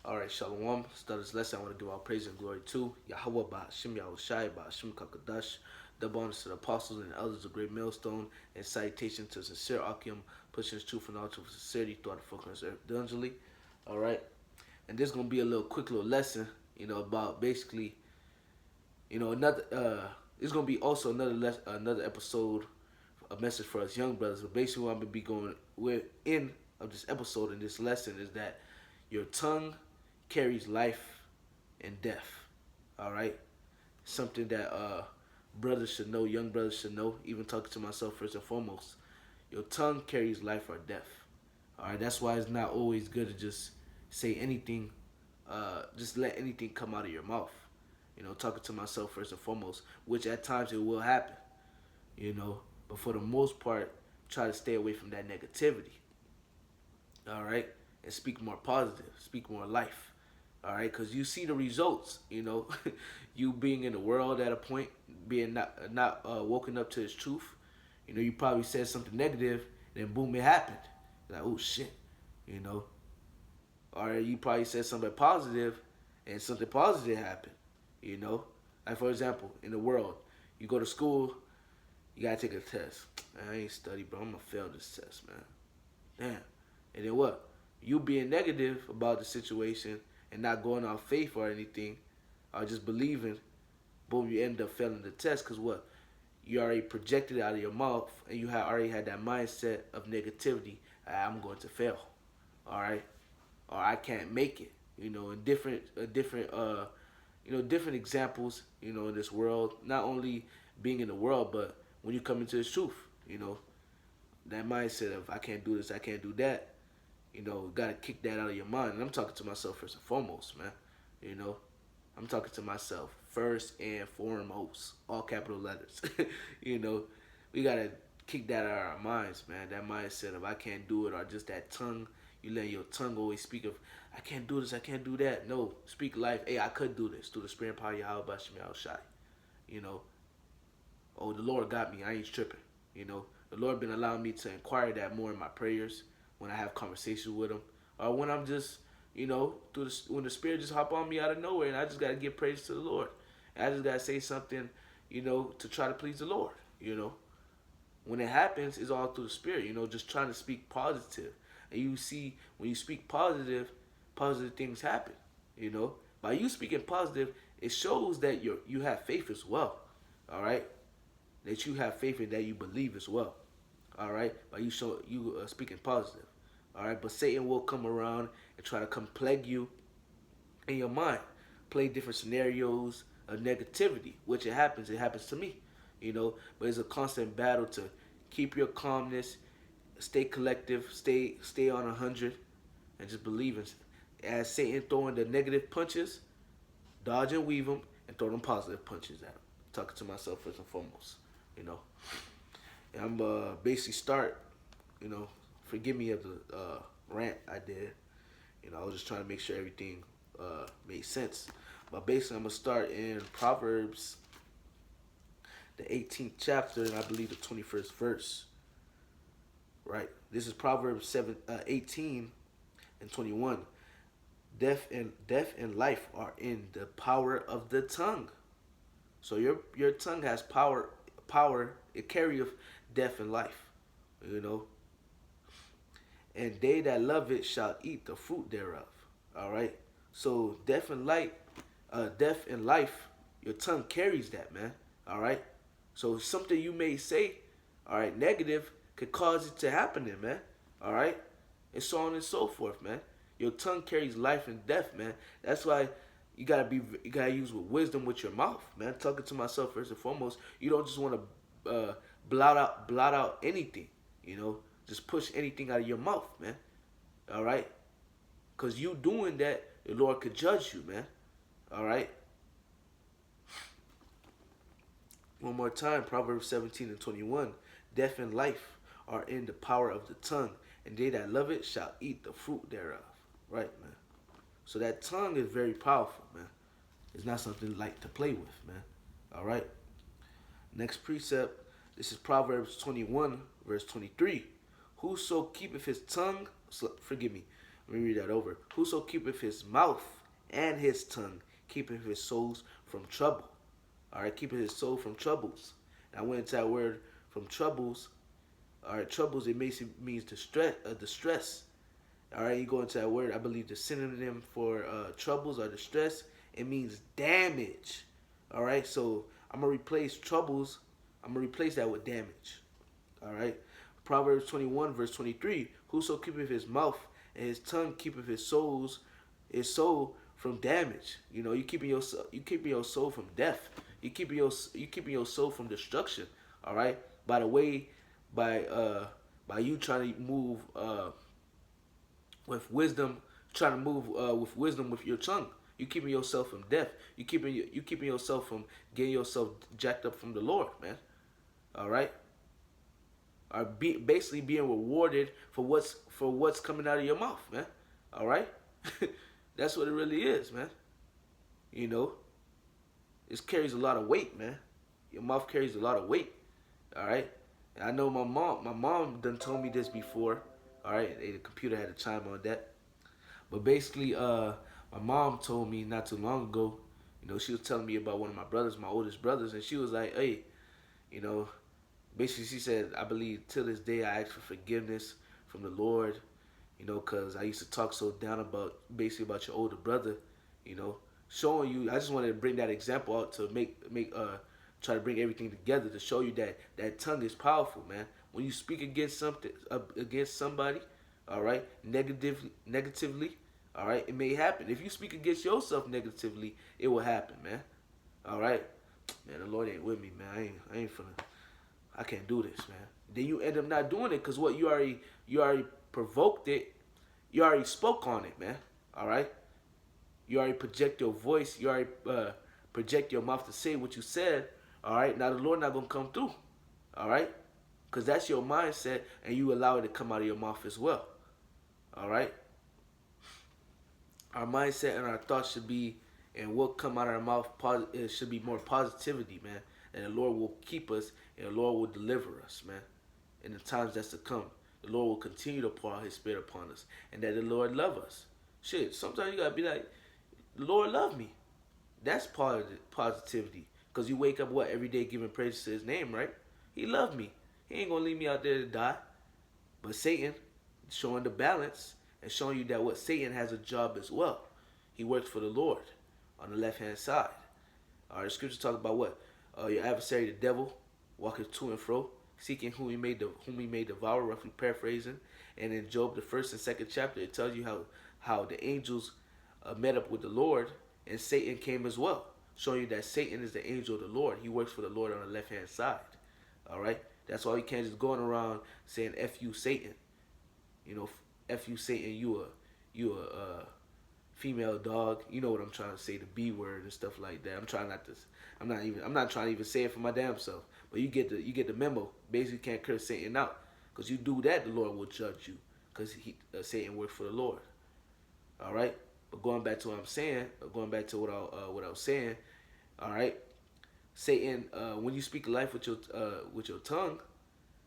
All right, Shalom. Start this lesson. I want to give all praise and glory to Yahweh Ba'ashim Yahushai Ba'ashim Kakadash. Double honors to the apostles and elders of Great Millstone, and salutation to sincere Akim, pushing his truth and all truth with sincerity throughout the full earth diligently. All right, and this is gonna be a little quick little lesson, about basically, another. It's gonna be also another episode, a message for us young brothers. But basically, what I'm gonna be going with in of this episode and this lesson is that your tongue carries life and death. All right, something that brothers should know, young brothers should know. Even talking to myself first and foremost, your tongue carries life or death. All right, that's why it's not always good to just say anything, just let anything come out of your mouth. Talking to myself first and foremost, which at times it will happen. But for the most part, try to stay away from that negativity. All right, and speak more positive, speak more life. All right, because you see the results. You being in the world at a point, being not woken up to its truth. You probably said something negative, then boom, it happened. Like, oh shit, you know. Or you probably said something positive, and something positive happened. You know, like for example, in the world, you go to school, you gotta take a test. Man, I ain't study, bro. I'm gonna fail this test, man. Damn. And then what? You being negative about the situation and not going off faith or anything, or just believing, boom, you end up failing the test. Cause what? You already projected it out of your mouth, and you had already had that mindset of negativity. I'm going to fail, all right, or I can't make it. In different examples. In this world, not only being in the world, but when you come into the truth, that mindset of I can't do this, I can't do that. Gotta kick that out of your mind. And I'm talking to myself first and foremost, man. You know, I'm talking to myself first and foremost, all capital letters. you know, we gotta kick that out of our minds, man. That mindset of I can't do it, or just that tongue. You let your tongue always speak of I can't do this, I can't do that. No, speak life. Hey, I could do this through the spirit and power of Yahweh Bashim Shai. You know, oh, the Lord got me. I ain't tripping. The Lord been allowing me to inquire that more in my prayers when I have conversations with Him, or when I'm just, when the Spirit just hop on me out of nowhere, and I just gotta give praise to the Lord. And I just gotta say something, to try to please the Lord. When it happens, it's all through the Spirit. Just trying to speak positive, and you see when you speak positive things happen. By you speaking positive, it shows that you have faith as well. All right, that you have faith and that you believe as well. All right, by you speaking positive. All right, but Satan will come around and try to come plague you in your mind, play different scenarios of negativity, which it happens. It happens to me, But it's a constant battle to keep your calmness, stay collective, stay on 100, and just believe in. As Satan throwing the negative punches, dodge and weave them, and throw them positive punches at him. Talking to myself first and foremost, you know. And I'm basically start, you know, forgive me of the rant I did. I was just trying to make sure everything made sense. But basically, I'm gonna start in Proverbs, the 18th chapter, and I believe the 21st verse. Right. This is Proverbs 18 and 21. Death and life are in the power of the tongue. So your tongue has power. Power it carrieth death and life. You know. And they that love it shall eat the fruit thereof. All right. So death and life, your tongue carries that, man. All right. So something you may say, all right, negative could cause it to happen, then, man. All right. And so on and so forth, man. Your tongue carries life and death, man. That's why you gotta use with wisdom with your mouth, man. Talking to myself first and foremost. You don't just want to blot out anything, Just push anything out of your mouth, man. All right, cause you doing that, the Lord could judge you, man. All right. One more time, Proverbs 17 and 21. Death and life are in the power of the tongue, and they that love it shall eat the fruit thereof. Right, man. So that tongue is very powerful, man. It's not something light to play with, man. All right. Next precept. This is Proverbs 21, verse 23. Whoso keepeth his tongue, forgive me. Let me read that over. Whoso keepeth his mouth and his tongue, keepeth his souls from trouble. All right, keeping his soul from troubles. And I went into that word from troubles. All right, troubles, it means distress. Distress. All right, you go into that word. I believe the synonym for troubles or distress, it means damage. All right, so I'm gonna replace troubles. I'm gonna replace that with damage. All right, Proverbs 21 verse 23. Whoso keepeth his mouth and his tongue keepeth his soul from damage. You know, you keeping your soul from death. You keeping your soul from destruction. All right, by the way, by you trying to move with wisdom, trying to move with wisdom with your tongue. You keeping yourself from death. You keeping yourself from getting yourself jacked up from the Lord, man. All right. Are basically being rewarded for what's coming out of your mouth, man. All right. That's what it really is, man. You know, it carries a lot of weight, man. Your mouth carries a lot of weight. All right. And I know my mom done told me this before. All right. The computer had to chime on that. But basically, my mom told me not too long ago. You know, she was telling me about one of my brothers, my oldest brothers, and she was like, "Hey, you know," basically she said, "I believe till this day I ask for forgiveness from the Lord, you know, because I used to talk so down about basically about your older brother, you know, showing you. I just wanted to bring that example out to try to bring everything together to show you that that tongue is powerful, man. When you speak against something, against somebody, all right, negatively, all right, it may happen. If you speak against yourself negatively, it will happen, man. All right, man. The Lord ain't with me, man. I ain't finna. I can't do this, man. Then you end up not doing it because what you already provoked it. You already spoke on it, man. All right. You already project your voice. You already project your mouth to say what you said. All right. Now the Lord not gonna come through. All right. Because that's your mindset, and you allow it to come out of your mouth as well. All right. Our mindset and our thoughts should be, and what come out of our mouth, it should be more positivity, man. And the Lord will keep us, and the Lord will deliver us, man. In the times that's to come, the Lord will continue to pour out His Spirit upon us, and that the Lord love us. Shit, sometimes you gotta be like, the Lord love me. That's part of the positivity, because you wake up every day giving praise to His name, right? He loved me. He ain't gonna leave me out there to die. But Satan, showing the balance and showing you that Satan has a job as well. He works for the Lord on the left hand side. All right, the scripture talk about what? Your adversary, the devil, walking to and fro, seeking whom he may devour, roughly paraphrasing. And in Job, the first and second chapter, it tells you how the angels met up with the Lord, and Satan came as well, showing you that Satan is the angel of the Lord. He works for the Lord on the left hand side. All right, that's why you can't just going around saying "F you, Satan." You know, "F you, Satan." You a female dog. You know what I'm trying to say, the B word and stuff like that. I'm not trying to even say it for my damn self. But you get the memo. Basically, you can't curse Satan out, because you do that, the Lord will judge you, because Satan works for the Lord. All right. But going back to what I'm saying, going back to what I was saying, all right. Satan, when you speak life with your tongue,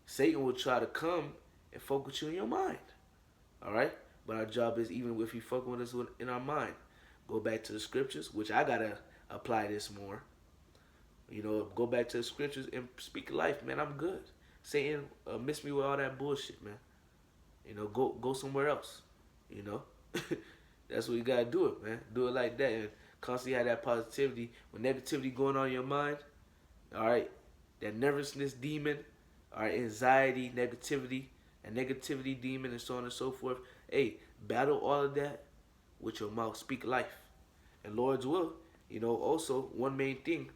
Satan will try to come and focus you in your mind. All right. But our job is, even if you fuck with us in our mind, go back to the scriptures, which I gotta apply this more. You know, go back to the scriptures and speak life, man. I'm good. Satan, miss me with all that bullshit, man. You know, go somewhere else. You know, that's what you gotta do it, man. Do it like that, and constantly have that positivity. When negativity going on in your mind, all right, that nervousness demon, all right, anxiety, negativity, and negativity demon, and so on and so forth. Hey, battle all of that with your mouth. Speak life, and Lord's will. You know, also one main thing.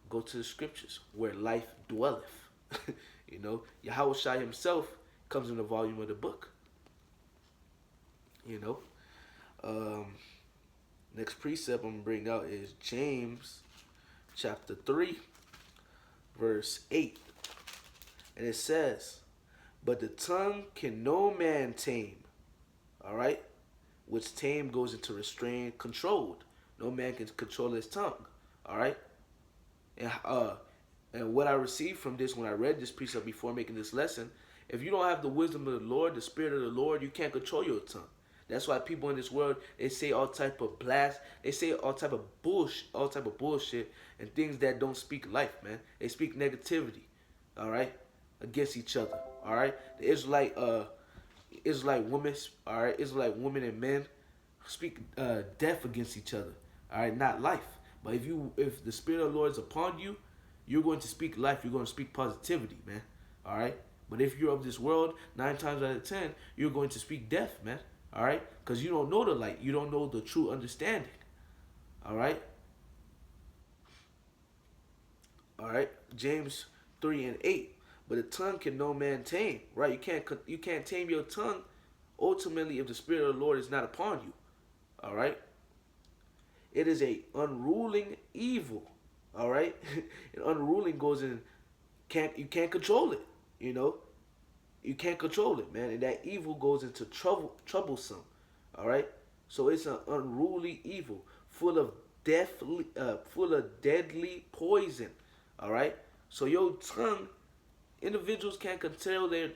Go to the scriptures where life dwelleth. You know, Yahweh Shai himself comes in the volume of the book. You know, next precept I'm gonna bring out is James chapter 3, verse 8, and it says, "But the tongue can no man tame." All right, which tame goes into restrained, controlled. No man can control his tongue. All right. And what I received from this when I read this precept before making this lesson, if you don't have the wisdom of the Lord, the Spirit of the Lord, you can't control your tongue. That's why people in this world, they say all type of blast, they say all type of bullshit, and things that don't speak life, man. They speak negativity, all right, against each other, all right. The Israelite women, all right, Israelite women and men speak death against each other, all right, not life. But if the Spirit of the Lord is upon you, you're going to speak life. You're going to speak positivity, man. All right. But if you're of this world, 9 times out of 10, you're going to speak death, man. All right, because you don't know the light. You don't know the true understanding. All right. All right. James 3:8. But the tongue can no man tame. Right. You can't tame your tongue. Ultimately, if the Spirit of the Lord is not upon you. All right. It is a unruling evil. All right. And unruling goes in. You can't control it. You know. You can't control it, man. And that evil goes into troublesome. All right. So it's an unruly evil, full of deadly poison. All right. So your tongue, individuals can't control their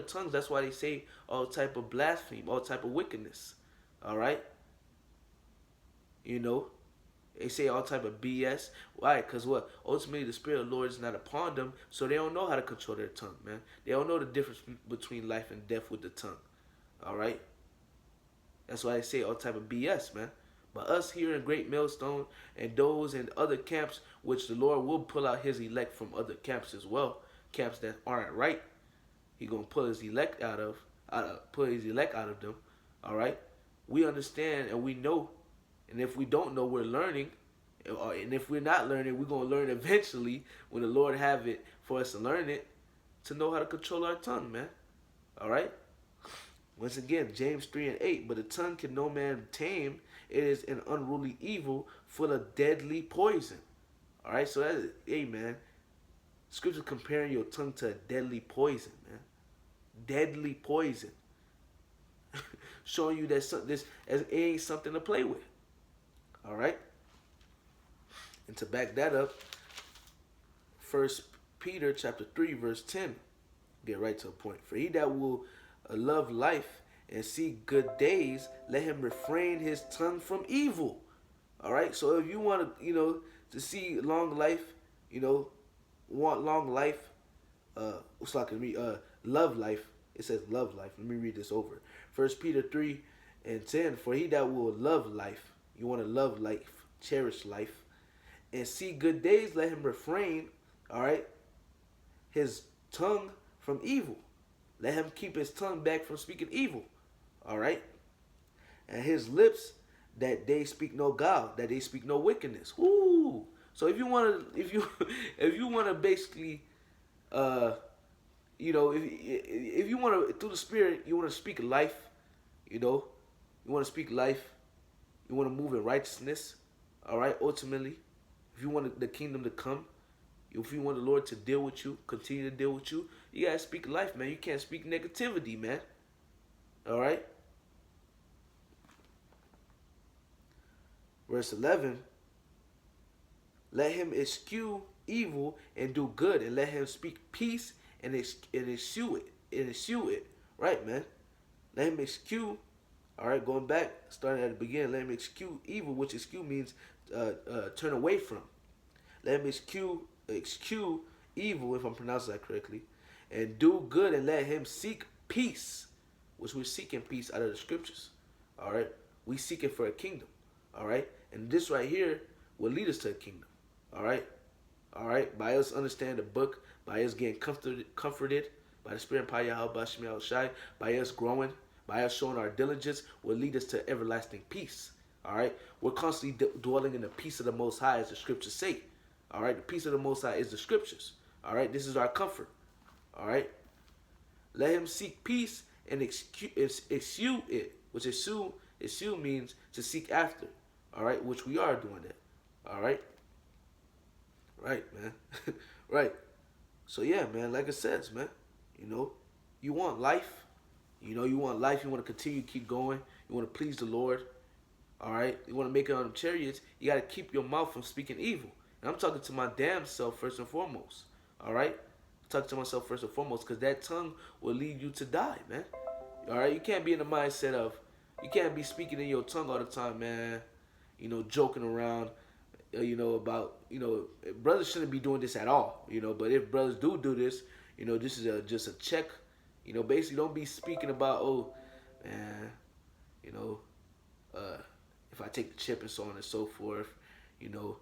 tongues. That's why they say all type of blasphemy, all type of wickedness. All right. You know, they say all type of BS. Why? Because what? Ultimately, the Spirit of the Lord is not upon them, so they don't know how to control their tongue, man. They don't know the difference between life and death with the tongue. All right? That's why I say all type of BS, man. But us here in Great Millstone and those in other camps, which the Lord will pull out his elect from other camps as well, camps that aren't right. He gonna pull his elect pull his elect out of them. All right? We understand and we know, and if we don't know, we're learning. And if we're not learning, we're gonna learn eventually when the Lord have it for us to learn it, to know how to control our tongue, man. All right. Once again, James 3:8. But the tongue can no man tame. It is an unruly evil, full of deadly poison. All right. So that's, hey, man. Scripture comparing your tongue to a deadly poison, man. Deadly poison. Showing you that this ain't something to play with. All right. And to back that up, 1 Peter chapter 3, verse 10. Get right to the point. For he that will love life and see good days, let him refrain his tongue from evil. All right. So if you want to see long life, want long life, love life. It says love life. Let me read this over. 1 Peter 3:10. For he that will love life, you want to love life, cherish life, and see good days, let him refrain, all right, his tongue from evil. Let him keep his tongue back from speaking evil, all right, and his lips that they speak no guile, that they speak no wickedness. Woo! So if you want to, if you want to basically, if you want to through the Spirit, you want to speak life, you want to speak life, you want to move in righteousness, all right. Ultimately, if you want the kingdom to come, if you want the Lord to deal with you, continue to deal with you, you gotta speak life, man. You can't speak negativity, man. All right. Verse 11. Let him eschew evil and do good, and let him speak peace and eschew it. Right, man. Let him eschew. All right, going back, starting at the beginning. Let him eschew evil, which eschew means turn away from. Let him eschew evil, if I'm pronouncing that correctly, and do good, and let him seek peace, which we're seeking peace out of the scriptures. All right, we seeking for a kingdom. All right, and this right here will lead us to a kingdom. All right, by us understanding the book, by us getting comforted by the Spirit and power of Yahweh Shai, by us growing, by us showing our diligence, will lead us to everlasting peace. All right, we're constantly dwelling in the peace of the Most High, as the scriptures say. All right, the peace of the Most High is the scriptures. All right, this is our comfort. All right, let him seek peace and eschew it, which eschew means to seek after. All right, which we are doing that. All right, man. Right. So yeah, man. Like it says, man. You want life. You want life. You want to continue, keep going. You want to please the Lord. All right. You want to make it on the chariots. You got to keep your mouth from speaking evil. And I'm talking to my damn self first and foremost. All right. I'm talking to myself first and foremost, because that tongue will lead you to die, man. All right. You can't be in the mindset of, You can't be speaking in your tongue all the time, man. Joking around. About brothers shouldn't be doing this at all. But if brothers do this, this is just a check. Basically, don't be speaking about, oh, man, you know, uh, if I take the chip and so on and so forth, you know,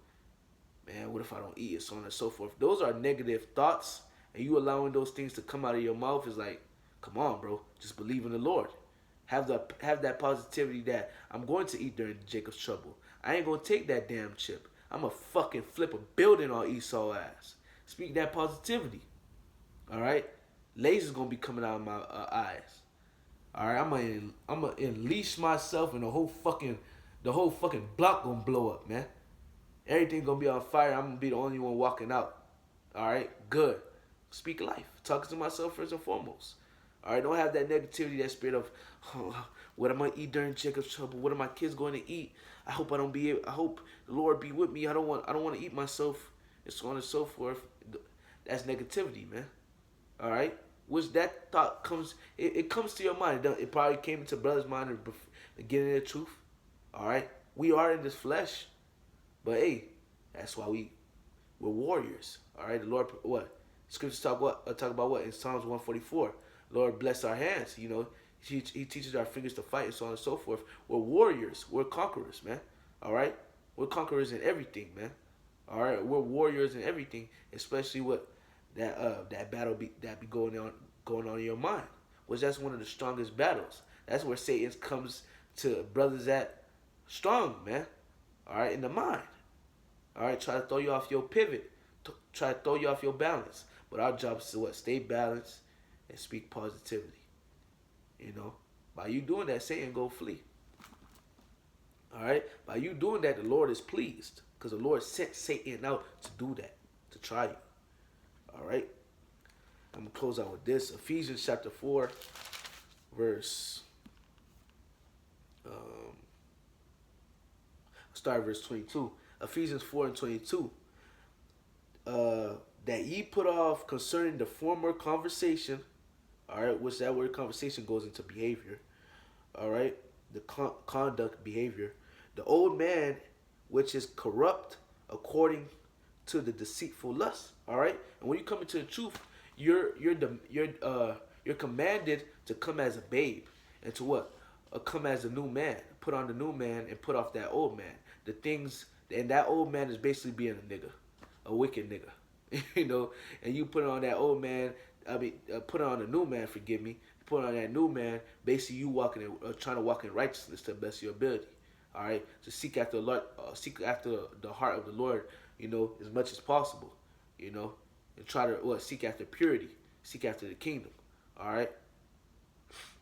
man, what if I don't eat it, so on and so forth. Those are negative thoughts, and you allowing those things to come out of your mouth is like, come on, bro, just believe in the Lord. Have that positivity that I'm going to eat during Jacob's trouble. I ain't gonna take that damn chip. I'm gonna fucking flip a building on Esau ass. Speak that positivity. All right, lasers gonna be coming out of my eyes. All right, I'm gonna unleash myself, and the whole fucking block gonna blow up, man. Everything gonna be on fire. I'm gonna be the only one walking out. All right, good. Speak life. Talking to myself first and foremost. All right, don't have that negativity, that spirit of, oh, what am I gonna eat during Jacob's trouble? What are my kids going to eat? I hope I don't be. I hope the Lord be with me. I don't want to eat myself, and so on and so forth. That's negativity, man. All right, which that thought comes. It comes to your mind. It probably came into brother's mind to getting the truth. All right, we are in this flesh, but hey, that's why we're warriors. All right, the Lord what scriptures talk about what in Psalms 144. Lord bless our hands. He teaches our fingers to fight and so on and so forth. We're warriors. We're conquerors, man. All right, we're conquerors in everything, man. All right, we're warriors in everything, especially what that battle that be going on in your mind. Which that's one of the strongest battles. That's where Satan comes to brothers at strong, man. All right, in the mind. All right, try to throw you off your pivot, try to throw you off your balance. But our job is to what? Stay balanced and speak positivity. By you doing that, Satan go flee. All right, by you doing that, the Lord is pleased because the Lord sent Satan out to do that, to try you. All right, I'm gonna close out with this. Ephesians chapter 4, verse. Start verse 22. Ephesians 4 and 22. That ye put off concerning the former conversation. All right, which that word conversation goes into behavior. All right, the conduct, behavior. The old man, which is corrupt according to the deceitful lust. All right, and when you come into the truth, you're commanded to come as a babe and to what? Come as a new man. Put on the new man and put off that old man. The things, and that old man is basically being a nigga, a wicked nigga, And you put on that old man. Put on a new man. Forgive me. Put on that new man. Basically, you trying to walk in righteousness to the best of your ability. All right. To seek after the Lord, seek after the heart of the Lord. As much as possible. And try to seek after purity. Seek after the kingdom. All right.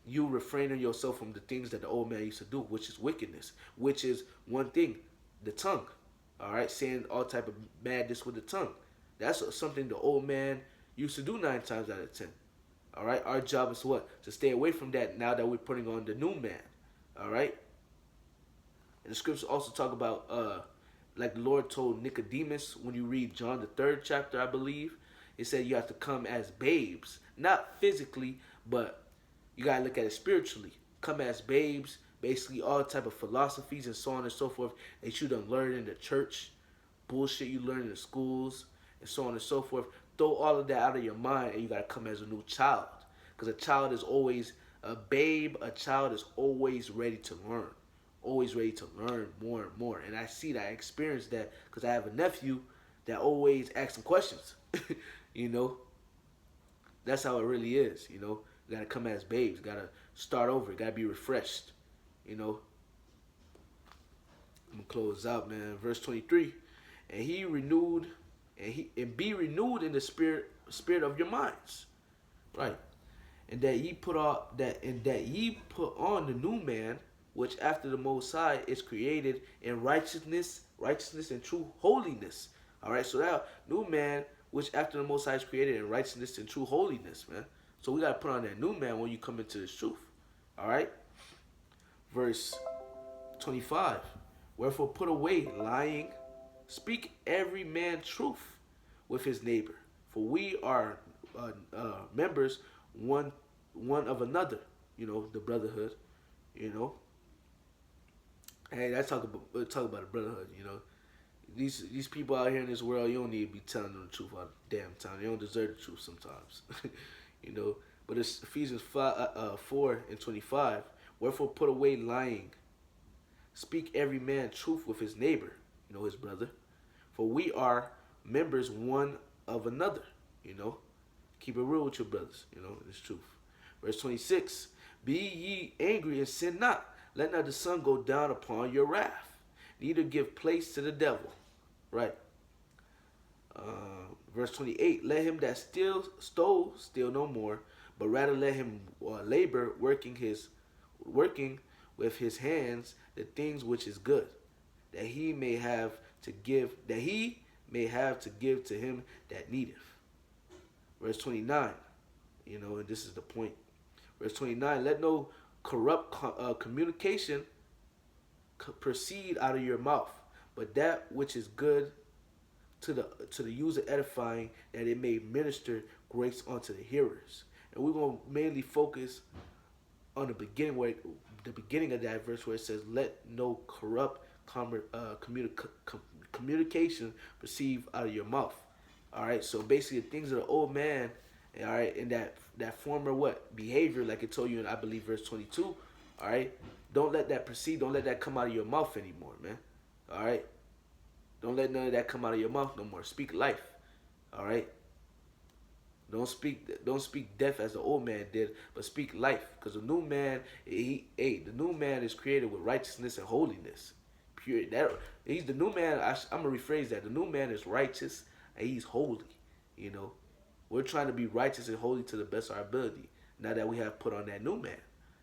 You refraining yourself from the things that the old man used to do, which is wickedness, which is one thing, the tongue. All right, saying all type of madness with the tongue. That's something the old man used to do 9 times out of 10. All right, our job is what? To stay away from that now that we're putting on the new man. All right. And the scriptures also talk about, like the Lord told Nicodemus when you read John the 3rd chapter, I believe, it said you have to come as babes, not physically, but you gotta look at it spiritually. Come as babes, basically all type of philosophies and so on and so forth that you done learn in the church, bullshit you learn in the schools, and so on and so forth. Throw all of that out of your mind, and you gotta come as a new child. Because a child is always a babe. A child is always ready to learn, always ready to learn more and more. And I see that, I experience that, because I have a nephew that always asks some questions. That's how it really is. You gotta come as babes. You gotta start over. You gotta be refreshed. I'm gonna close out, man. Verse 23, and he renewed, and be renewed in the spirit of your minds, right? And that ye put on the new man, which after the Most High is created in righteousness and true holiness. All right, so that new man, which after the Most High is created in righteousness and true holiness, man. So we got to put on that new man when you come into this truth. All right? Verse 25. Wherefore put away lying. Speak every man truth with his neighbor. For we are members one of another. The brotherhood. Hey, that's talk about a brotherhood. You know, these people out here in this world, you don't need to be telling them the truth all the damn time. They don't deserve the truth sometimes. you know, but it's Ephesians 4:25. Wherefore put away lying, speak every man truth with his neighbor, his brother. For we are members one of another, you know. Keep it real with your brothers, it's truth. Verse 26, be ye angry and sin not. Let not the sun go down upon your wrath. Neither give place to the devil. Right. Verse 28, let him that stole steal no more, but rather let him labor, working with his hands the things which is good, that he may have to give to him that needeth. Verse 29, and this is the point. Verse 29, let no corrupt communication proceed out of your mouth, but that which is good to the user edifying, that it may minister grace unto the hearers. And we're going to mainly focus on the beginning of that verse where it says, let no corrupt communication proceed out of your mouth. All right, so basically the things of the old man, all right, in that former what behavior, like it told you in, I believe, verse 22. All right, don't let that proceed. Don't let that come out of your mouth anymore, man. All right, don't let none of that come out of your mouth no more. Speak life. All right. Don't speak death as the old man did, but speak life. Because the new man, the new man is created with righteousness and holiness. Pure. That he's the new man. I'm gonna rephrase that. The new man is righteous and he's holy. You know, we're trying to be righteous and holy to the best of our ability. Now that we have put on that new man,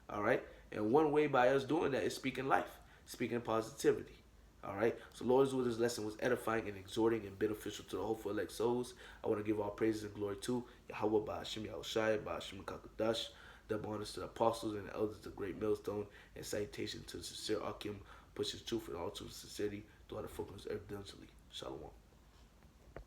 all right. And one way by us doing that is speaking life, speaking positivity. All right. So Lord's will this lesson was edifying and exhorting and beneficial to the hopeful elect souls. I want to give all praises and glory to Yahweh Ba'ashim Yahushai, Ba'ashim Kakadash, double honors to the apostles and the elders of the great millstone, and salutation to the sincere Akim, pushes truth and all truth and sincerity throughout the focus evidently. Shalom.